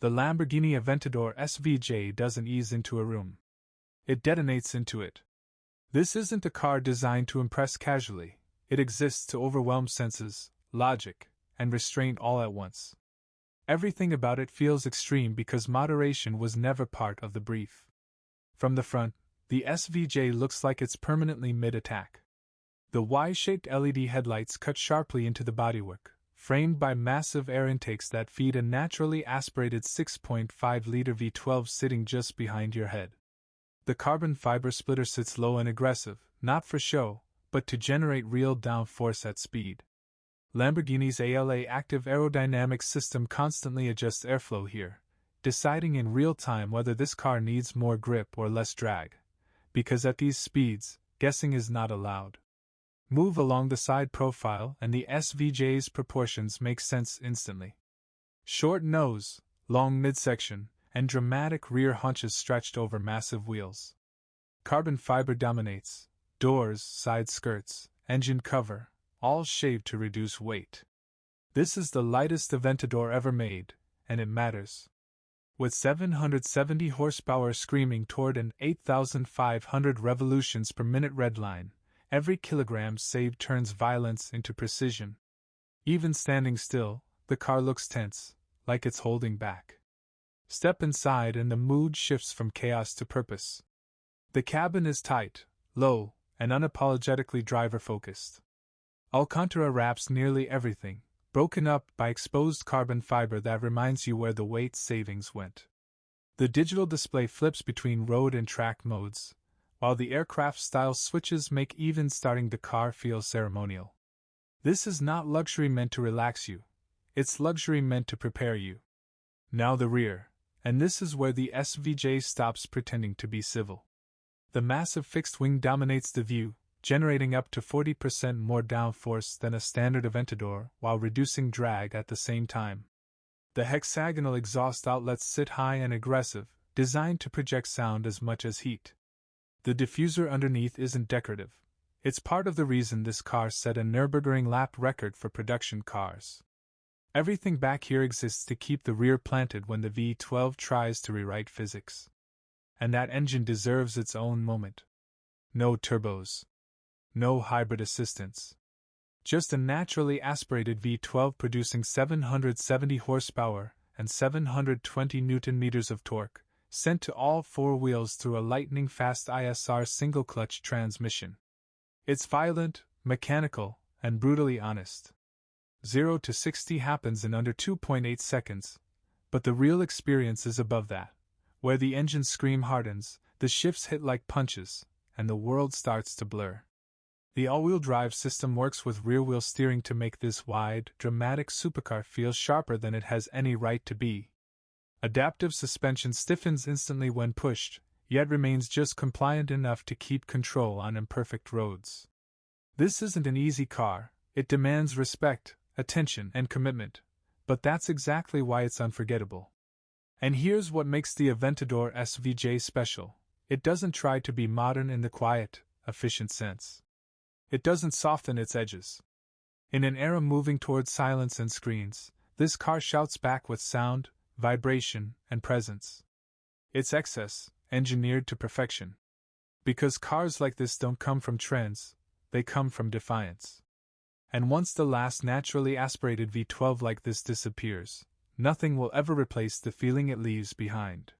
the Lamborghini Aventador SVJ doesn't ease into a room. It detonates into it. This isn't a car designed to impress casually, it exists to overwhelm senses, logic, and restraint all at once. Everything about it feels extreme because moderation was never part of the brief. From the front, the SVJ looks like it's permanently mid-attack. The Y-shaped LED headlights cut sharply into the bodywork, framed by massive air intakes that feed a naturally aspirated 6.5-liter V12 sitting just behind your head. The carbon fiber splitter sits low and aggressive, not for show, but to generate real downforce at speed. Lamborghini's ALA active aerodynamics system constantly adjusts airflow here, deciding in real time whether this car needs more grip or less drag, because at these speeds, guessing is not allowed. Move along the side profile and the SVJ's proportions make sense instantly. Short nose, long midsection, and dramatic rear haunches stretched over massive wheels. Carbon fiber dominates, doors, side skirts, engine cover, all shaved to reduce weight. This is the lightest Aventador ever made, and it matters. With 770 horsepower screaming toward an 8,500 revolutions per minute redline, every kilogram saved turns violence into precision. Even standing still, the car looks tense, like it's holding back. Step inside and the mood shifts from chaos to purpose. The cabin is tight, low, and unapologetically driver-focused. Alcantara wraps nearly everything, broken up by exposed carbon fiber that reminds you where the weight savings went. The digital display flips between road and track modes, while the aircraft-style switches make even starting the car feel ceremonial. This is not luxury meant to relax you, it's luxury meant to prepare you. Now the rear, and this is where the SVJ stops pretending to be civil. The massive fixed wing dominates the view, generating up to 40% more downforce than a standard Aventador while reducing drag at the same time. The hexagonal exhaust outlets sit high and aggressive, designed to project sound as much as heat. The diffuser underneath isn't decorative. It's part of the reason this car set a Nürburgring lap record for production cars. Everything back here exists to keep the rear planted when the V12 tries to rewrite physics. And that engine deserves its own moment. No turbos. No hybrid assistance. Just a naturally aspirated V12 producing 770 horsepower and 720 Nm of torque, sent to all four wheels through a lightning-fast ISR single-clutch transmission. It's violent, mechanical, and brutally honest. 0 to 60 happens in under 2.8 seconds, but the real experience is above that, where the engine scream hardens, the shifts hit like punches, and the world starts to blur. The all-wheel drive system works with rear-wheel steering to make this wide, dramatic supercar feel sharper than it has any right to be. Adaptive suspension stiffens instantly when pushed, yet remains just compliant enough to keep control on imperfect roads. This isn't an easy car, it demands respect, attention, and commitment, but that's exactly why it's unforgettable. And here's what makes the Aventador SVJ special. It doesn't try to be modern in the quiet, efficient sense. It doesn't soften its edges. In an era moving towards silence and screens, this car shouts back with sound, vibration, and presence. It's excess, engineered to perfection. Because cars like this don't come from trends, they come from defiance. And once the last naturally aspirated V12 like this disappears, nothing will ever replace the feeling it leaves behind.